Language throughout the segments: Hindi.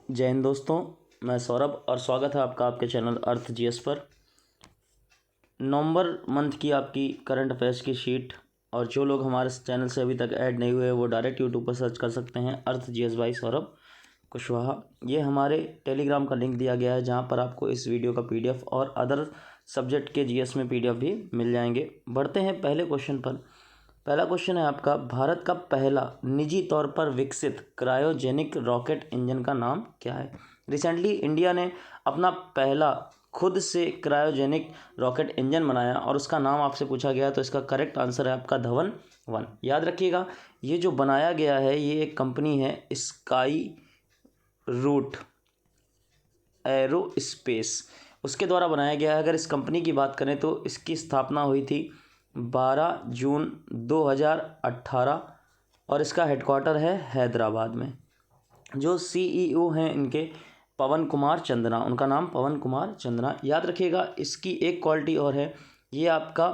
जय हिंद दोस्तों, मैं सौरभ और स्वागत है आपका आपके चैनल अर्थ जीएस पर। नवंबर मंथ की आपकी करंट अफेयर्स की शीट, और जो लोग हमारे चैनल से अभी तक ऐड नहीं हुए वो डायरेक्ट यूट्यूब पर सर्च कर सकते हैं अर्थ जीएस बाई सौरभ कुशवाहा। ये हमारे टेलीग्राम का लिंक दिया गया है जहाँ पर आपको इस वीडियो का पीडीएफ और अदर सब्जेक्ट के जीएस में पीडीएफ भी मिल जाएंगे। बढ़ते हैं पहले क्वेश्चन पर। पहला क्वेश्चन है आपका, भारत का पहला निजी तौर पर विकसित क्रायोजेनिक रॉकेट इंजन का नाम क्या है। रिसेंटली इंडिया ने अपना पहला खुद से क्रायोजेनिक रॉकेट इंजन बनाया और उसका नाम आपसे पूछा गया, तो इसका करेक्ट आंसर है आपका धवन 1। याद रखिएगा, ये जो बनाया गया है ये एक कंपनी है स्काई रूट एरो स्पेस, उसके द्वारा बनाया गया है। अगर इस कंपनी की बात करें तो इसकी स्थापना हुई थी 12 जून 2018 और इसका हेडक्वार्टर है हैदराबाद में। जो सीईओ हैं इनके पवन कुमार चंद्रा, उनका नाम पवन कुमार चंद्रा। याद रखिएगा, इसकी एक क्वालिटी और है, ये आपका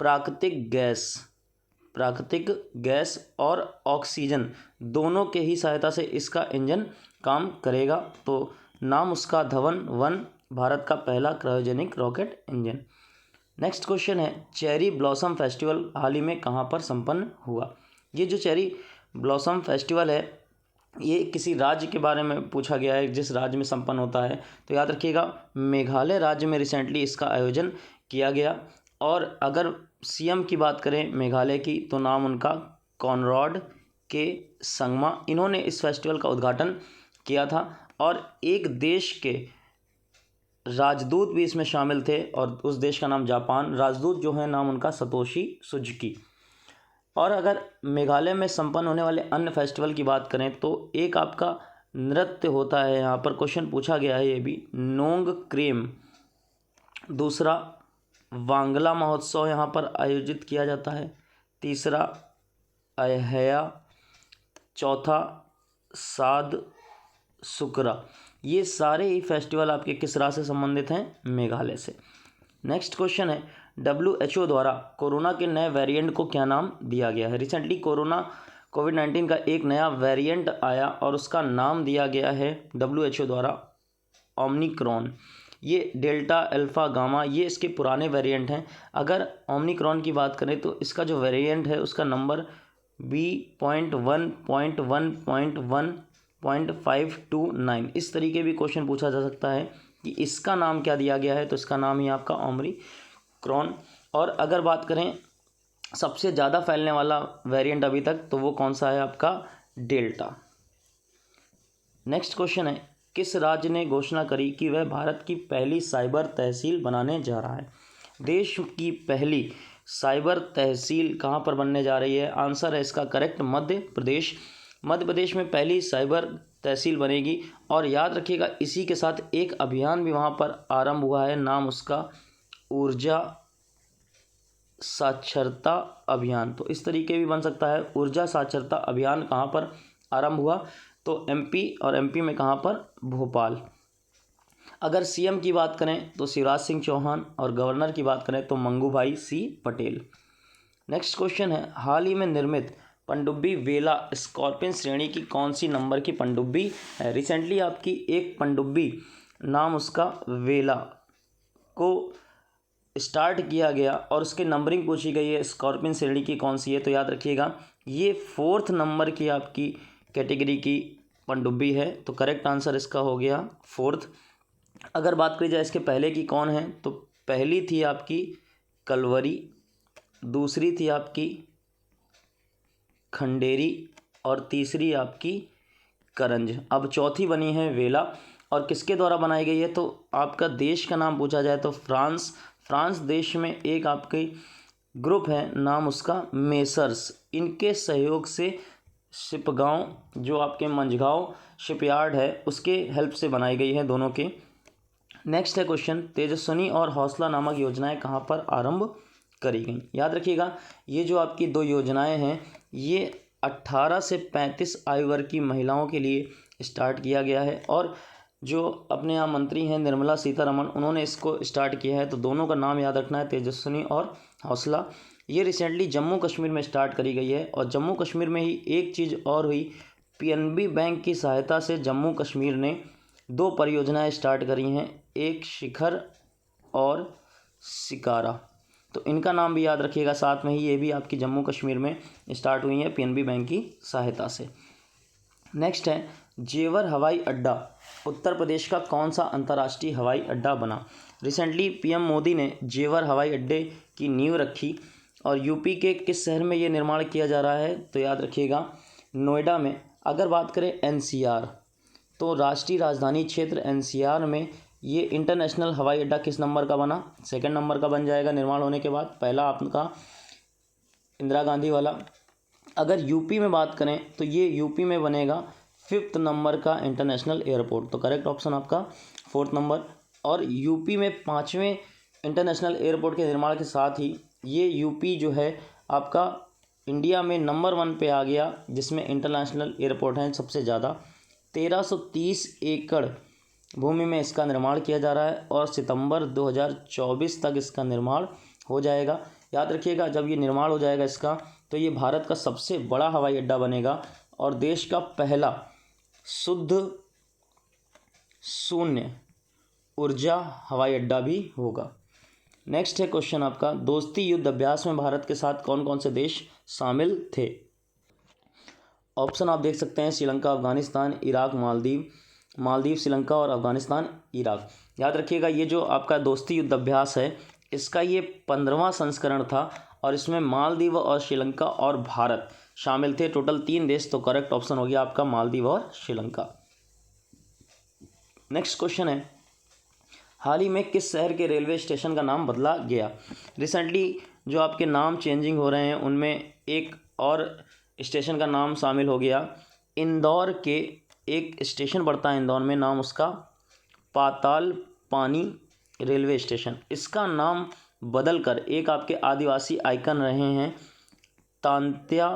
प्राकृतिक गैस और ऑक्सीजन दोनों के ही सहायता से इसका इंजन काम करेगा। तो नाम उसका धवन 1, भारत का पहला cryogenic rocket engine. Next question है, चेरी ब्लॉसम फेस्टिवल हाल ही में कहाँ पर संपन्न हुआ। ये जो चेरी ब्लॉसम फेस्टिवल है ये किसी राज्य के बारे में पूछा गया है, जिस राज्य में संपन्न होता है। तो याद रखिएगा, मेघालय राज्य में रिसेंटली इसका आयोजन किया गया। और अगर सीएम की बात करें मेघालय की, तो नाम उनका कॉनरॉड के संगमा, इन्होंने इस फेस्टिवल का उद्घाटन किया था। और एक देश के राजदूत भी इसमें शामिल थे और उस देश का नाम जापान। राजदूत जो है नाम उनका सतोशी सुजुकी। और अगर मेघालय में संपन्न होने वाले अन्य फेस्टिवल की बात करें तो एक आपका नृत्य होता है, यहाँ पर क्वेश्चन पूछा गया है ये भी, नोंग क्रेम। दूसरा, वांगला महोत्सव यहाँ पर आयोजित किया जाता है। तीसरा, अहया। चौथा, साद सुकरा। ये सारे ही फेस्टिवल आपके किस राज्य से संबंधित हैं? मेघालय से। नेक्स्ट क्वेश्चन है, WHO द्वारा कोरोना के नए वेरिएंट को क्या नाम दिया गया है। रिसेंटली कोविड-19 का एक नया वेरिएंट आया और उसका नाम दिया गया है WHO द्वारा ओमिक्रॉन। ये डेल्टा, अल्फ़ा, गामा ये इसके पुराने वेरिएंट हैं। अगर ओमिक्रॉन की बात करें तो इसका जो वेरिएंट है उसका नंबर B.1.1.1.529। इस तरीके भी क्वेश्चन पूछा जा सकता है कि इसका नाम क्या दिया गया है, तो इसका नाम ही आपका ओमिक्रॉन। और अगर बात करें सबसे ज़्यादा फैलने वाला वेरिएंट अभी तक, तो वो कौन सा है? आपका डेल्टा। नेक्स्ट क्वेश्चन है, किस राज्य ने घोषणा करी कि वह भारत की पहली साइबर तहसील बनाने जा रहा है। देश की पहली साइबर तहसील कहाँ पर बनने जा रही है? आंसर है इसका करेक्ट मध्य प्रदेश। मध्य प्रदेश में पहली साइबर तहसील बनेगी। और याद रखिएगा, इसी के साथ एक अभियान भी वहाँ पर आरंभ हुआ है, नाम उसका ऊर्जा साक्षरता अभियान। तो इस तरीके भी बन सकता है। ऊर्जा साक्षरता अभियान कहाँ पर आरंभ हुआ? तो एमपी, और एमपी में कहाँ पर? भोपाल। अगर सीएम की बात करें तो शिवराज सिंह चौहान, और गवर्नर की बात करें तो मंगूभाई सी पटेल। नेक्स्ट क्वेश्चन है, हाल ही में निर्मित पनडुब्बी वेला स्कॉर्पियन श्रेणी की कौन सी नंबर की पनडुब्बी है। रिसेंटली आपकी एक पनडुब्बी, नाम उसका वेला, को स्टार्ट किया गया और उसके नंबरिंग पूछी गई है, स्कॉर्पियन श्रेणी की कौन सी है। तो याद रखिएगा, ये 4th नंबर की आपकी कैटेगरी की पनडुब्बी है। तो करेक्ट आंसर इसका हो गया 4th। अगर बात करी जाए इसके पहले की कौन है, तो पहली थी आपकी कलवरी, दूसरी थी आपकी खंडेरी, और तीसरी आपकी करंज। अब चौथी बनी है वेला। और किसके द्वारा बनाई गई है? तो आपका देश का नाम पूछा जाए तो फ्रांस देश में एक आपके ग्रुप है, नाम उसका मेसर्स। इनके सहयोग से शिपगांव, जो आपके मंझगांव शिपयार्ड है, उसके हेल्प से बनाई गई है दोनों के। नेक्स्ट है क्वेश्चन, तेजस्विनी और हौसला नामक योजनाएं कहाँ पर आरंभ करी गई। याद रखिएगा, ये जो आपकी दो योजनाएं हैं ये 18 से 35 आयु वर्ग की महिलाओं के लिए स्टार्ट किया गया है। और जो अपने यहाँ मंत्री हैं निर्मला सीतारमण, उन्होंने इसको स्टार्ट किया है। तो दोनों का नाम याद रखना है, तेजस्विनी और हौसला। ये रिसेंटली जम्मू कश्मीर में स्टार्ट करी गई है। और जम्मू कश्मीर में ही एक चीज़ और हुई, पीएनबी बैंक की सहायता से जम्मू कश्मीर ने 2 परियोजनाएं स्टार्ट करी हैं, एक शिखर और शिकारा। तो इनका नाम भी याद रखिएगा। साथ में ही ये भी आपकी जम्मू कश्मीर में स्टार्ट हुई है पीएनबी बैंक की सहायता से। नेक्स्ट है जेवर हवाई अड्डा उत्तर प्रदेश का कौन सा अंतर्राष्ट्रीय हवाई अड्डा बना। रिसेंटली पीएम मोदी ने जेवर हवाई अड्डे की नींव रखी और यूपी के किस शहर में ये निर्माण किया जा रहा है, तो याद रखिएगा नोएडा में। अगर बात करें एनसीआर, तो राष्ट्रीय राजधानी क्षेत्र एनसीआर में ये इंटरनेशनल हवाई अड्डा किस नंबर का बना, 2nd नंबर का बन जाएगा निर्माण होने के बाद। पहला आपका इंदिरा गांधी वाला। अगर यूपी में बात करें तो ये यूपी में बनेगा 5th नंबर का इंटरनेशनल एयरपोर्ट, तो करेक्ट ऑप्शन आपका 4th नंबर। और यूपी में 5वें इंटरनेशनल एयरपोर्ट के निर्माण के साथ ही ये यूपी जो है आपका इंडिया में नंबर 1 पे आ गया, जिसमें इंटरनेशनल एयरपोर्ट हैं सबसे ज़्यादा। 1330 एकड़ भूमि में इसका निर्माण किया जा रहा है और सितंबर 2024 तक इसका निर्माण हो जाएगा। याद रखिएगा जब ये निर्माण हो जाएगा इसका, तो ये भारत का सबसे बड़ा हवाई अड्डा बनेगा और देश का पहला शुद्ध शून्य ऊर्जा हवाई अड्डा भी होगा। नेक्स्ट है क्वेश्चन आपका, दोस्ती युद्ध अभ्यास में भारत के साथ कौन कौन से देश शामिल थे। ऑप्शन आप देख सकते हैं, श्रीलंका, अफगानिस्तान, इराक, मालदीव, श्रीलंका और अफगानिस्तान, इराक। याद रखिएगा ये जो आपका दोस्ती युद्ध अभ्यास है इसका ये 15वां संस्करण था और इसमें मालदीव और श्रीलंका और भारत शामिल थे, टोटल 3 देश। तो करेक्ट ऑप्शन हो गया आपका मालदीव और श्रीलंका। नेक्स्ट क्वेश्चन है, हाल ही में किस शहर के रेलवे स्टेशन का नाम बदला गया। रिसेंटली जो आपके नाम चेंजिंग हो रहे हैं उनमें एक और स्टेशन का नाम शामिल हो गया। इंदौर के एक स्टेशन पड़ता है इंदौर में, नाम उसका पाताल पानी रेलवे स्टेशन। इसका नाम बदलकर एक आपके आदिवासी आइकन रहे हैं तांत्या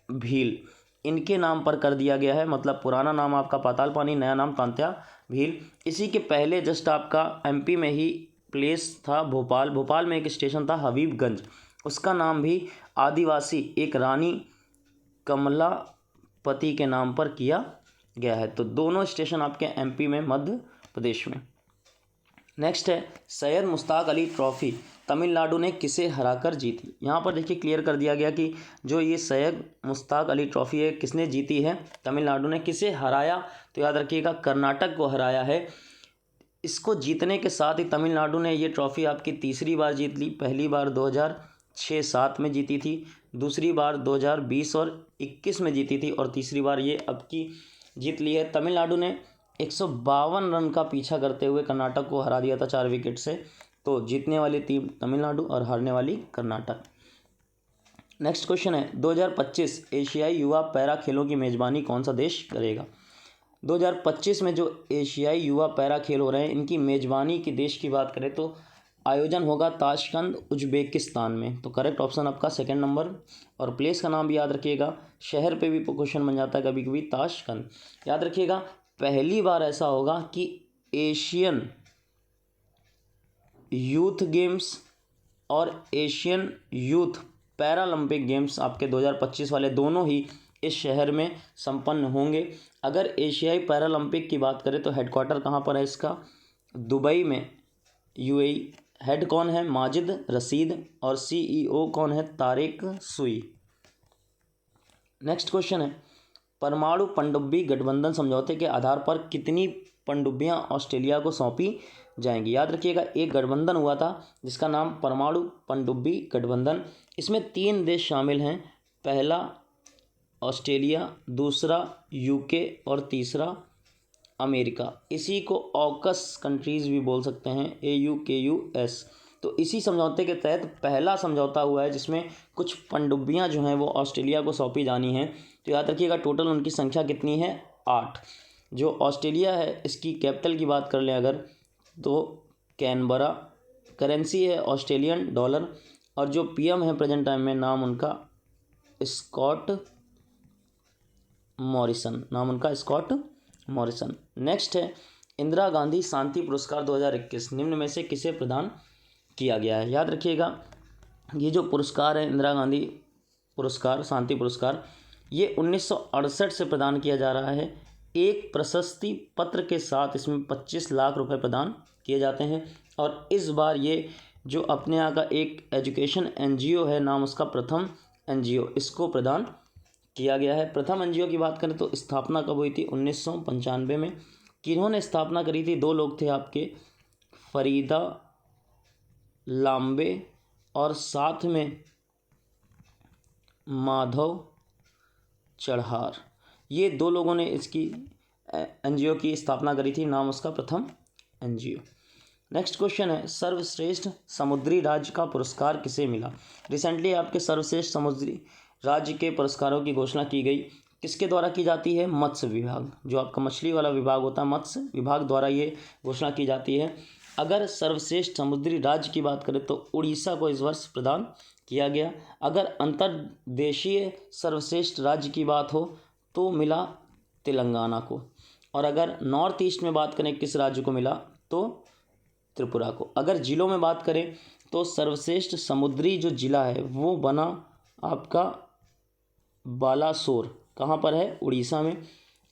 भील, इनके नाम पर कर दिया गया है। मतलब पुराना नाम आपका पाताल पानी, नया नाम तांत्या भील। इसी के पहले जस्ट आपका एमपी में ही प्लेस था भोपाल में एक स्टेशन था हबीबगंज, उसका नाम भी आदिवासी एक रानी कमलापति के नाम पर किया गया है। तो दोनों स्टेशन आपके एमपी में, मध्य प्रदेश में। नेक्स्ट है, सैयद मुश्ताक अली ट्रॉफी तमिलनाडु ने किसे हराकर जीती। यहाँ पर देखिए क्लियर कर दिया गया कि जो ये सैयद मुश्ताक अली ट्रॉफी है किसने जीती है, तमिलनाडु ने। किसे हराया, तो याद रखिएगा कर्नाटक को हराया है। इसको जीतने के साथ ही तमिलनाडु ने ये ट्रॉफी आपकी तीसरी बार जीत ली। पहली बार 2006-07 में जीती थी, दूसरी बार 2020 और 21 में जीती थी और तीसरी बार ये अब की जीत ली है। तमिलनाडु ने 152 रन का पीछा करते हुए कर्नाटक को हरा दिया था 4 विकेट से। तो जीतने वाली टीम तमिलनाडु और हारने वाली कर्नाटक। नेक्स्ट क्वेश्चन है, 2025 एशियाई युवा पैरा खेलों की मेज़बानी कौन सा देश करेगा। 2025 में जो एशियाई युवा पैरा खेल हो रहे हैं इनकी मेज़बानी की देश की बात करें तो आयोजन होगा ताशकंद उज्बेकिस्तान में। तो करेक्ट ऑप्शन आपका 2nd नंबर। और प्लेस का नाम भी याद रखिएगा, शहर पे भी क्वेश्चन बन जाता है कभी कभी, ताशकंद। याद रखिएगा पहली बार ऐसा होगा कि एशियन यूथ गेम्स और एशियन यूथ पैरालंपिक गेम्स आपके 2025 वाले दोनों ही इस शहर में संपन्न होंगे। अगर एशियाई पैरालंपिक की बात करें तो हेडक्वार्टर कहाँ पर है इसका, दुबई में, यूएई। हेड कौन है, माजिद रशीद, और सीईओ कौन है, तारिक सुई। नेक्स्ट क्वेश्चन है, परमाणु पनडुब्बी गठबंधन समझौते के आधार पर कितनी पनडुब्बियां ऑस्ट्रेलिया को सौंपी जाएंगी। याद रखिएगा एक गठबंधन हुआ था जिसका नाम परमाणु पनडुब्बी गठबंधन। इसमें 3 देश शामिल हैं, पहला ऑस्ट्रेलिया, दूसरा यूके और तीसरा अमेरिका। इसी को ऑकस कंट्रीज़ भी बोल सकते हैं, AUKUS। तो इसी समझौते के तहत पहला समझौता हुआ है जिसमें कुछ पनडुब्बियां जो हैं वो ऑस्ट्रेलिया को सौंपी जानी हैं। तो याद रखिएगा टोटल उनकी संख्या कितनी है, 8। जो ऑस्ट्रेलिया है इसकी कैपिटल की बात कर लें अगर तो कैनबरा, करेंसी है ऑस्ट्रेलियन डॉलर, और जो पीएम है प्रेजेंट टाइम में नाम उनका स्कॉट मॉरिसन। नेक्स्ट है, इंदिरा गांधी शांति पुरस्कार 2021 निम्न में से किसे प्रदान किया गया है। याद रखिएगा ये जो पुरस्कार है इंदिरा गांधी पुरस्कार, शांति पुरस्कार, ये 1968 से प्रदान किया जा रहा है एक प्रशस्ति पत्र के साथ इसमें 25 लाख रुपए प्रदान किए जाते हैं। और इस बार ये जो अपने यहाँ का एक एजुकेशन एनजीओ है, नाम उसका प्रथम एनजीओ, इसको प्रदान किया गया है। प्रथम एनजीओ की बात करें तो स्थापना कब हुई थी? 1995 में। किन्होंने स्थापना करी थी? 2 लोग थे आपके, फरीदा लांबे और साथ में माधव चढ़ार। ये 2 लोगों ने इसकी एनजीओ की स्थापना करी थी, नाम उसका प्रथम एनजीओ। नेक्स्ट क्वेश्चन है, सर्वश्रेष्ठ समुद्री राज्य का पुरस्कार किसे मिला? रिसेंटली आपके सर्वश्रेष्ठ समुद्री राज्य के पुरस्कारों की घोषणा की गई। किसके द्वारा की जाती है? मत्स्य विभाग, जो आपका मछली वाला विभाग होता है, मत्स्य विभाग द्वारा ये घोषणा की जाती है। अगर सर्वश्रेष्ठ समुद्री राज्य की बात करें तो उड़ीसा को इस वर्ष प्रदान किया गया। अगर अंतर्देशीय सर्वश्रेष्ठ राज्य की बात हो तो मिला तेलंगाना को। और अगर नॉर्थ ईस्ट में बात करें किस राज्य को मिला तो त्रिपुरा को। अगर जिलों में बात करें तो सर्वश्रेष्ठ समुद्री जो जिला है वो बना आपका बालासोर, कहाँ पर है? उड़ीसा में।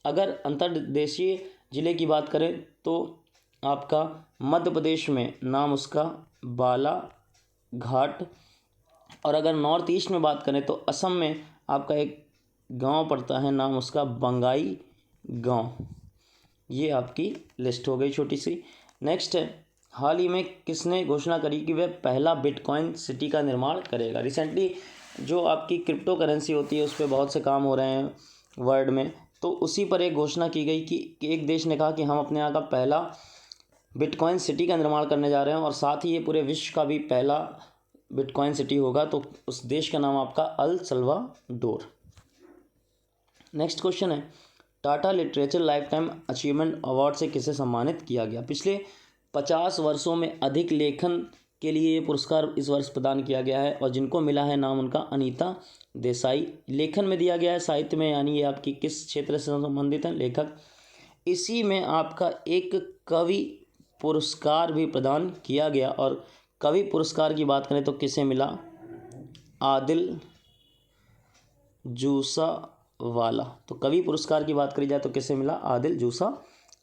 अगर अंतर्देशीय जिले की बात करें तो आपका मध्य प्रदेश में, नाम उसका बालाघाट। और अगर नॉर्थ ईस्ट में बात करें तो असम में आपका एक गांव पड़ता है, नाम उसका बंगाई गांव। ये आपकी लिस्ट हो गई छोटी सी। नेक्स्ट है, हाल ही में किसने घोषणा करी कि वह पहला बिटकॉइन सिटी का निर्माण करेगा? रिसेंटली जो आपकी क्रिप्टो करेंसी होती है उस पर बहुत से काम हो रहे हैं वर्ल्ड में, तो उसी पर एक घोषणा की गई कि एक देश ने कहा कि हम अपने यहाँ का पहला बिटकॉइन सिटी का निर्माण करने जा रहे हैं और साथ ही ये पूरे विश्व का भी पहला बिटकॉइन सिटी होगा। तो उस देश का नाम आपका अल सल्वाडोर। नेक्स्ट क्वेश्चन है, Tata literature life time achievement award से किसे सम्मानित किया गया? पिछले 50 वर्षों में अधिक लेखन के लिए ये पुरस्कार इस वर्ष प्रदान किया गया है और जिनको मिला है नाम उनका अनीता देसाई। लेखन में दिया गया है, साहित्य में, यानी ये आपकी किस क्षेत्र से संबंधित है? लेखक। इसी में आपका एक कवि पुरस्कार भी प्रदान किया गया और कवि पुरस्कार की बात करें तो किसे मिला? आदिल जूसा वाला। तो कवि पुरस्कार की बात करी जाए तो किसे मिला? आदिल जूसा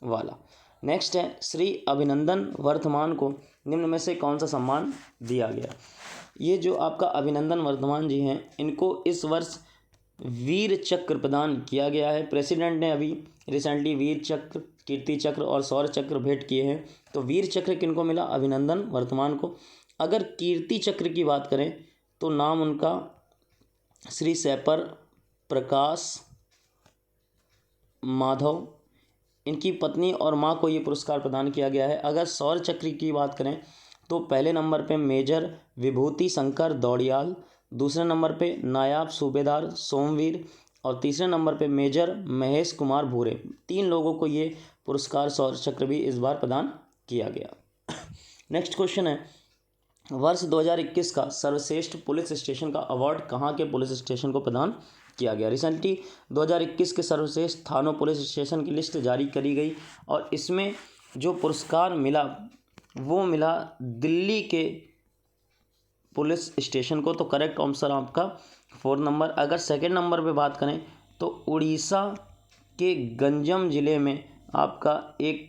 वाला। नेक्स्ट है, श्री अभिनंदन वर्धमान को निम्न में से कौन सा सम्मान दिया गया? ये जो आपका अभिनंदन वर्धमान जी हैं, इनको इस वर्ष वीर चक्र प्रदान किया गया है। प्रेसिडेंट ने अभी रिसेंटली वीर चक्र, कीर्ति चक्र और शौर्य चक्र भेंट किए हैं। तो वीर चक्र किनको मिला? अभिनंदन वर्धमान को। अगर कीर्ति चक्र की बात करें तो नाम उनका श्री सैपर प्रकाश माधव, इनकी पत्नी और मां को ये पुरस्कार प्रदान किया गया है। अगर शौर्य चक्र की बात करें तो पहले नंबर पे मेजर विभूति शंकर दौड़ियाल, दूसरे नंबर पे नायब सूबेदार सोमवीर और तीसरे नंबर पे मेजर महेश कुमार भूरे। 3 लोगों को ये पुरस्कार शौर्य चक्र भी इस बार प्रदान किया गया। नेक्स्ट क्वेश्चन है, वर्ष 2021 का सर्वश्रेष्ठ पुलिस स्टेशन का अवार्ड कहाँ के पुलिस स्टेशन को प्रदान किया गया? रिसेंटली 2021 के सर्वश्रेष्ठ थानों पुलिस स्टेशन की लिस्ट जारी करी गई और इसमें जो पुरस्कार मिला वो मिला दिल्ली के पुलिस स्टेशन को। तो करेक्ट आंसर आपका 4 नंबर। अगर सेकंड नंबर पे बात करें तो उड़ीसा के गंजम ज़िले में आपका एक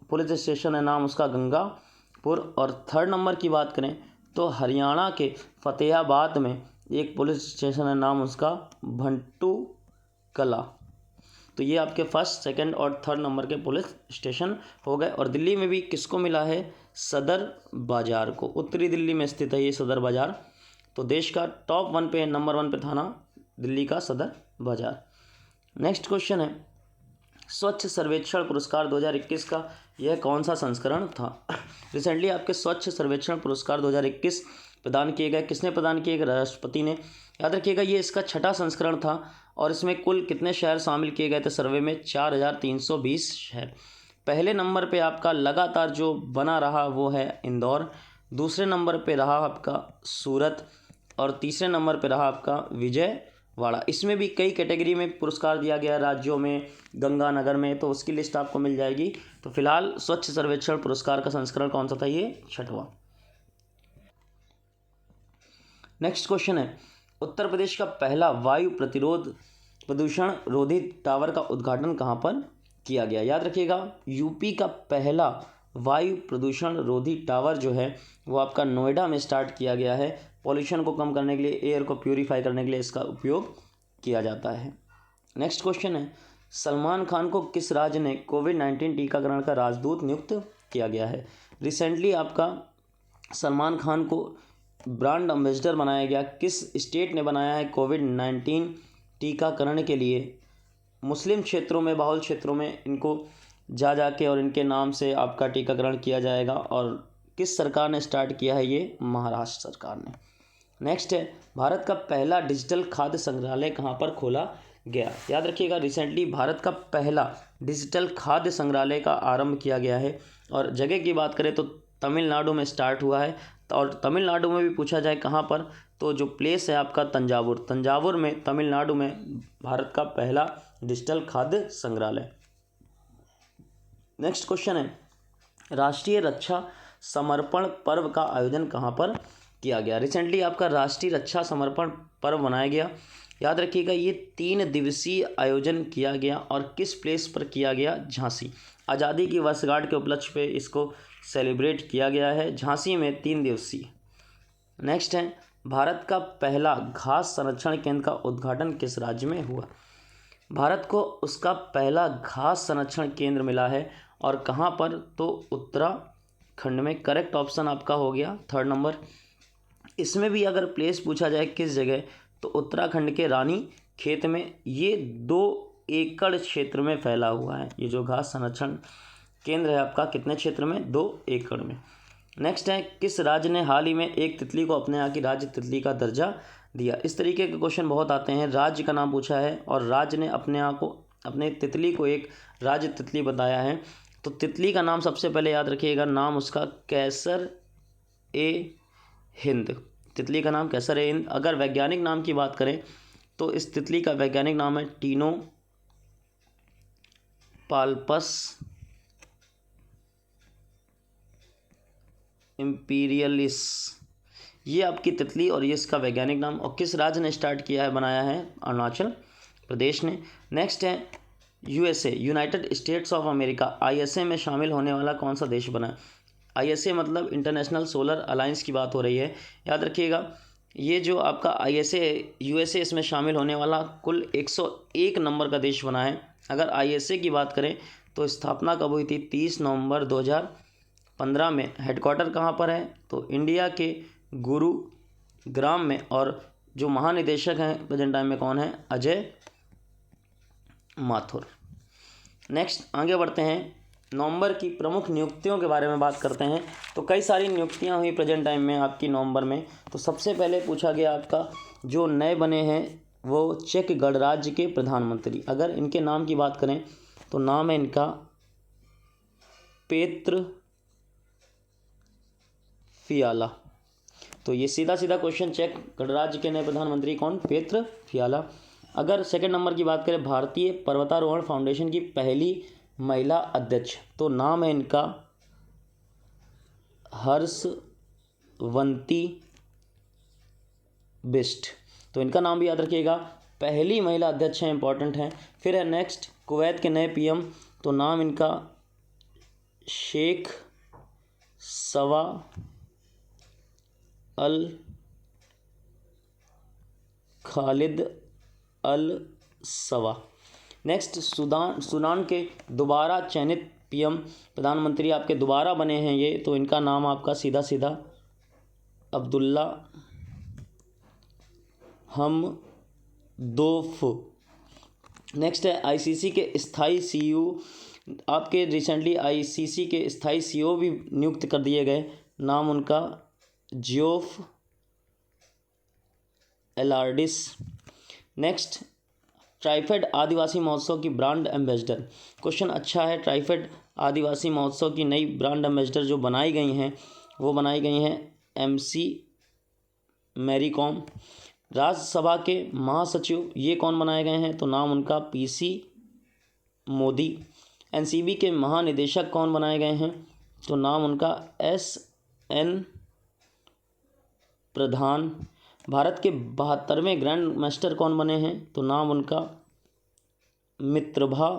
पुलिस स्टेशन है, नाम उसका गंगापुर। और थर्ड नंबर की बात करें तो हरियाणा के फतेहाबाद में एक पुलिस स्टेशन है, नाम उसका भंटू कला। तो ये आपके फर्स्ट, सेकंड और थर्ड नंबर के पुलिस स्टेशन हो गए। और दिल्ली में भी किसको मिला है? सदर बाज़ार को। उत्तरी दिल्ली में स्थित है ये सदर बाज़ार। तो देश का टॉप 1 पे, नंबर 1 पे थाना दिल्ली का सदर बाज़ार। नेक्स्ट क्वेश्चन है, स्वच्छ सर्वेक्षण पुरस्कार 2021 का यह कौन सा संस्करण था? रिसेंटली आपके स्वच्छ सर्वेक्षण पुरस्कार 2021 प्रदान किए गए। किसने प्रदान किए गए? राष्ट्रपति ने। याद रखिएगा ये इसका 6ठा संस्करण था और इसमें कुल कितने शहर शामिल किए गए थे सर्वे में? 4320 शहर। पहले नंबर पे आपका लगातार जो बना रहा वो है इंदौर, दूसरे नंबर पे रहा आपका सूरत और तीसरे नंबर पे रहा आपका विजयवाड़ा। इसमें भी कई कैटेगरी में पुरस्कार दिया गया, राज्यों में, गंगानगर में, तो उसकी लिस्ट आपको मिल जाएगी। तो फिलहाल स्वच्छ सर्वेक्षण पुरस्कार का संस्करण कौन सा था? ये 6वां। नेक्स्ट क्वेश्चन है, उत्तर प्रदेश का पहला वायु प्रतिरोध प्रदूषण रोधी टावर का उद्घाटन कहाँ पर किया गया? याद रखिएगा, यूपी का पहला वायु प्रदूषण रोधी टावर जो है वो आपका नोएडा में स्टार्ट किया गया है। पॉल्यूशन को कम करने के लिए, एयर को प्यूरीफाई करने के लिए इसका उपयोग किया जाता है। नेक्स्ट क्वेश्चन है, सलमान खान को किस राज्य ने कोविड-19 टीकाकरण का राजदूत नियुक्त किया गया है? रिसेंटली आपका सलमान खान को ब्रांड एम्बेसडर बनाया गया, किस स्टेट ने बनाया है कोविड-19 टीकाकरण के लिए? मुस्लिम क्षेत्रों में, बाहुल क्षेत्रों में इनको जा के और इनके नाम से आपका टीकाकरण किया जाएगा। और किस सरकार ने स्टार्ट किया है ये? महाराष्ट्र सरकार ने। नेक्स्ट है, भारत का पहला डिजिटल खाद्य संग्रहालय कहाँ पर खोला गया? याद रखिएगा, रिसेंटली भारत का पहला डिजिटल खाद्य संग्रहालय का आरंभ किया गया है। और जगह की बात करें तो तमिलनाडु में स्टार्ट हुआ है। और तमिलनाडु में भी पूछा जाए कहाँ पर, तो जो प्लेस है आपका तंजावुर में, तमिलनाडु में भारत का पहला डिजिटल खाद्य संग्रहालय। नेक्स्ट क्वेश्चन है, राष्ट्रीय रक्षा समर्पण पर्व का आयोजन कहाँ पर किया गया? रिसेंटली आपका राष्ट्रीय रक्षा समर्पण पर्व मनाया गया। याद रखिएगा, ये 3 दिवसीय आयोजन किया गया और किस प्लेस पर किया गया? झांसी। आज़ादी की वर्षगांठ के उपलक्ष्य पे इसको सेलिब्रेट किया गया है, झांसी में 3 दिवसीय। नेक्स्ट है, भारत का पहला घास संरक्षण केंद्र का उद्घाटन किस राज्य में हुआ? भारत को उसका पहला घास संरक्षण केंद्र मिला है और कहाँ पर? तो उत्तराखंड में। करेक्ट ऑप्शन आपका हो गया 3rd नंबर। इसमें भी अगर प्लेस पूछा जाए किस जगह, तो उत्तराखंड के रानी खेत में। ये 2 एकड़ क्षेत्र में फैला हुआ है। ये जो घास संरक्षण केंद्र है आपका, कितने क्षेत्र में? 2 एकड़ में। नेक्स्ट है, किस राज्य ने हाल ही में एक तितली को अपने यहाँ की राज्य तितली का दर्जा दिया? इस तरीके के क्वेश्चन बहुत आते हैं। राज्य का नाम पूछा है और राज्य ने अपने तितली को एक राज्य तितली बताया है। तो तितली का नाम सबसे पहले याद रखिएगा, नाम उसका कैसर ए हिंद। तितली का नाम कैसर ए हिंद। अगर वैज्ञानिक नाम की बात करें तो इस तितली का वैज्ञानिक नाम है टीनो पाल्पस इम्पीरियलिस। ये आपकी तितली और ये इसका वैज्ञानिक नाम। और किस राज्य ने स्टार्ट किया है, बनाया है? अरुणाचल प्रदेश ने। नेक्स्ट है, USA, United states of America, ISA में शामिल होने वाला कौन सा देश बना? आईएसए मतलब इंटरनेशनल सोलर अलायंस की बात हो रही है। याद रखिएगा, ये जो आपका आईएसए यूएसए, इसमें शामिल होने वाला कुल 101 नंबर का देश बना है। अगर आईएसए की बात करें तो स्थापना कब हुई थी? 30 नवंबर 2015 में। हेडक्वार्टर कहाँ पर है? तो इंडिया के गुरुग्राम में। और जो महानिदेशक हैं प्रेजेंट टाइम में कौन है? अजय माथुर। नेक्स्ट आगे बढ़ते हैं, नवंबर की प्रमुख नियुक्तियों के बारे में बात करते हैं। तो कई सारी नियुक्तियां हुई प्रेजेंट टाइम में आपकी नवंबर में। तो सबसे पहले पूछा गया आपका जो नए बने हैं वो चेक गणराज्य के प्रधानमंत्री। अगर इनके नाम की बात करें तो नाम है इनका पेत्र फियाला। तो ये सीधा क्वेश्चन, चेक गणराज्य के नए प्रधानमंत्री कौन? पेत्र फियाला। अगर सेकंड नंबर की बात करें, भारतीय पर्वतारोहण फाउंडेशन की पहली महिला अध्यक्ष, तो नाम है इनका हर्षवंती बिष्ट। तो इनका नाम भी याद रखिएगा, पहली महिला अध्यक्ष है, इंपॉर्टेंट है। फिर है नेक्स्ट, कुवैत के नए पीएम, तो नाम इनका शेख सवा अल खालिद अल सवा। नेक्स्ट, सूडान के दोबारा चयनित पीएम, प्रधानमंत्री आपके दोबारा बने हैं ये, तो इनका नाम आपका सीधा अब्दुल्ला हमदोफ। नेक्स्ट है, आईसीसी के स्थायी सीईओ, आपके रिसेंटली आईसीसी के स्थायी सीईओ भी नियुक्त कर दिए गए। नाम उनका जियोफ एलार्डिस। नेक्स्ट, ट्राइफेड आदिवासी महोत्सव की ब्रांड एम्बेसडर। क्वेश्चन अच्छा है। ट्राइफेड आदिवासी महोत्सव की नई ब्रांड एम्बेसडर जो बनाई गई हैं वो बनाई गई हैं एमसी मैरी कॉम। राज्यसभा के महासचिव ये कौन बनाए गए हैं? तो नाम उनका पीसी मोदी। एनसीबी के महानिदेशक कौन बनाए गए हैं? तो नाम उनका एसएन प्रधान। भारत के 72वें ग्रैंड मास्टर कौन बने हैं? तो नाम उनका मित्रभा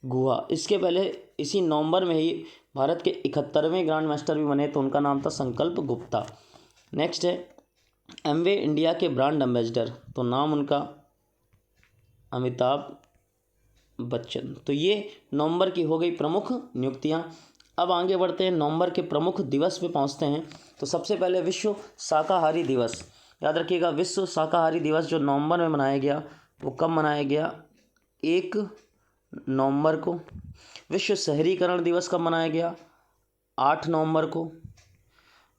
गुहा। इसके पहले इसी नवंबर में ही भारत के 71वें ग्रैंड मास्टर भी बने, तो उनका नाम था संकल्प गुप्ता। नेक्स्ट है एमवे इंडिया के ब्रांड एम्बेसडर, तो नाम उनका अमिताभ बच्चन। तो ये नवंबर की हो गई प्रमुख नियुक्तियां। अब आगे बढ़ते हैं, नवंबर के प्रमुख दिवस पे पहुंचते हैं। तो सबसे पहले विश्व शाकाहारी दिवस, याद रखिएगा विश्व शाकाहारी दिवस जो नवंबर में मनाया गया, वो कब मनाया गया? 1 नवंबर को। विश्व शहरीकरण दिवस कब मनाया गया? 8 नवंबर को।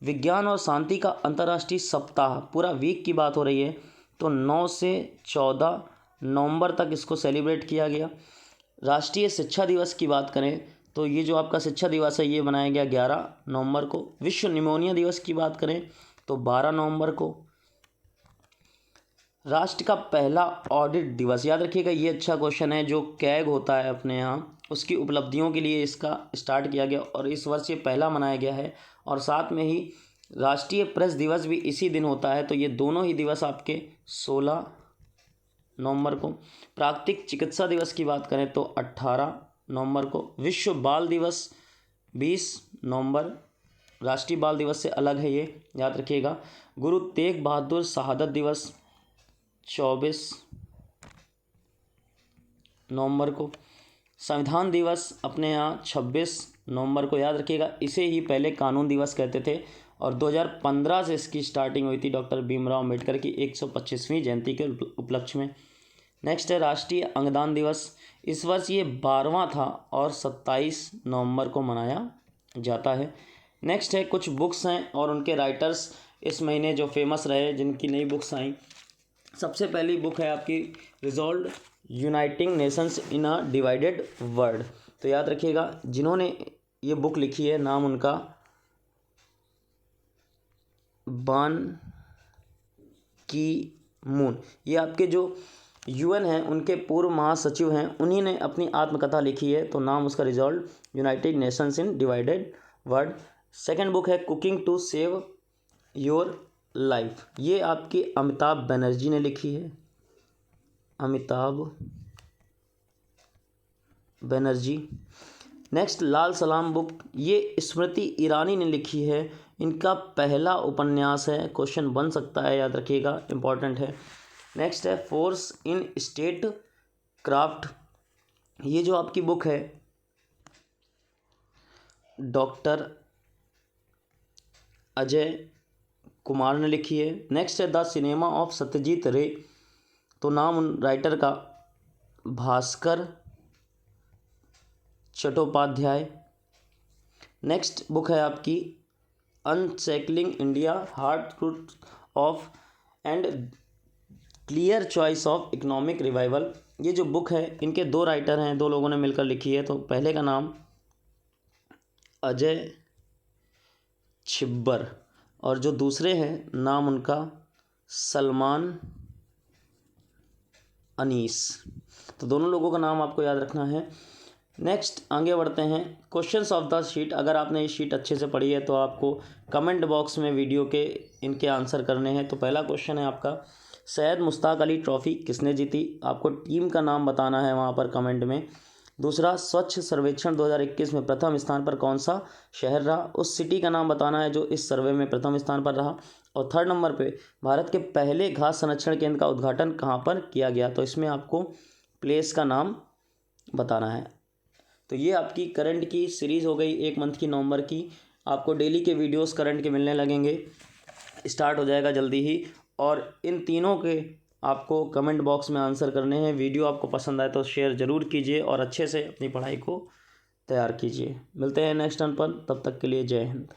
विज्ञान और शांति का अंतर्राष्ट्रीय सप्ताह, पूरा वीक की बात हो रही है, तो 9 से 14 नवंबर तक इसको सेलिब्रेट किया गया। राष्ट्रीय शिक्षा दिवस की बात करें तो ये जो आपका शिक्षा दिवस है ये मनाया गया 11 नवंबर को। विश्व निमोनिया दिवस की बात करें तो 12 नवंबर को। राष्ट्र का पहला ऑडिट दिवस, याद रखिएगा ये अच्छा क्वेश्चन है, जो कैग होता है अपने यहाँ उसकी उपलब्धियों के लिए इसका स्टार्ट किया गया और इस वर्ष ये पहला मनाया गया है। और साथ में ही राष्ट्रीय प्रेस दिवस भी इसी दिन होता है, तो ये दोनों ही दिवस आपके 16 नवंबर को। प्राकृतिक चिकित्सा दिवस की बात करें तो 18 नवंबर को। विश्व बाल दिवस 20 नवंबर, राष्ट्रीय बाल दिवस से अलग है ये, याद रखिएगा। गुरु तेग बहादुर शहादत दिवस 24 नवंबर को। संविधान दिवस अपने यहाँ 26 नवंबर को, याद रखिएगा। इसे ही पहले कानून दिवस कहते थे और 2015 से इसकी स्टार्टिंग हुई थी डॉक्टर भीमराव अम्बेडकर की 125वीं जयंती के उपलक्ष्य में। नेक्स्ट है राष्ट्रीय अंगदान दिवस, इस वर्ष ये 12वां था और 27 नवंबर को मनाया जाता है। नेक्स्ट है कुछ बुक्स हैं और उनके राइटर्स इस महीने जो फेमस रहे, जिनकी नई बुक्स आई। सबसे पहली बुक है आपकी रिजॉल्व यूनाइटिंग नेशंस इन अ डिवाइडेड वर्ल्ड, तो याद रखिएगा जिन्होंने ये बुक लिखी है नाम उनका बान की मून। ये आपके जो यूएन हैं उनके पूर्व महासचिव हैं, उन्हीं ने अपनी आत्मकथा लिखी है, तो नाम उसका resolve United Nations in divided world. Second book है cooking to save your life, ये आपकी अमिताभ बनर्जी ने लिखी है, अमिताभ बनर्जी। नेक्स्ट लाल सलाम बुक, ये स्मृति ईरानी ने लिखी है, इनका पहला उपन्यास है, क्वेश्चन बन सकता है, याद रखिएगा, इंपॉर्टेंट है। नेक्स्ट है फोर्स इन स्टेट क्राफ्ट, ये जो आपकी बुक है डॉक्टर अजय कुमार ने लिखी है। नेक्स्ट है द सिनेमा ऑफ सत्यजीत रे, तो नाम उन राइटर का भास्कर चट्टोपाध्याय। नेक्स्ट बुक है आपकी unsettling India hard truth of and clear choice of economic revival, ये जो बुक है इनके 2 राइटर हैं, 2 लोगों ने मिलकर लिखी है। तो पहले का नाम अजय छिब्बर और जो दूसरे हैं नाम उनका सलमान अनीस, तो दोनों लोगों का नाम आपको याद रखना है। नेक्स्ट आगे बढ़ते हैं क्वेश्चंस ऑफ द शीट। अगर आपने ये शीट अच्छे से पढ़ी है तो आपको कमेंट बॉक्स में वीडियो के इनके आंसर करने हैं। तो पहला क्वेश्चन है आपका सैयद मुश्ताक अली ट्रॉफ़ी किसने जीती, आपको टीम का नाम बताना है वहाँ पर कमेंट में। दूसरा स्वच्छ सर्वेक्षण 2021 में प्रथम स्थान पर कौन सा शहर रहा, उस सिटी का नाम बताना है जो इस सर्वे में प्रथम स्थान पर रहा। और थर्ड नंबर पे भारत के पहले घास संरक्षण केंद्र का उद्घाटन कहाँ पर किया गया, तो इसमें आपको प्लेस का नाम बताना है। तो ये आपकी करंट की सीरीज़ हो गई 1 मंथ की, नवंबर की। आपको डेली के वीडियोस करंट के मिलने लगेंगे, स्टार्ट हो जाएगा जल्दी ही। और इन तीनों के आपको कमेंट बॉक्स में आंसर करने हैं। वीडियो आपको पसंद आए तो शेयर ज़रूर कीजिए और अच्छे से अपनी पढ़ाई को तैयार कीजिए। मिलते हैं नेक्स्ट टर्न पर, तब तक के लिए जय हिंद।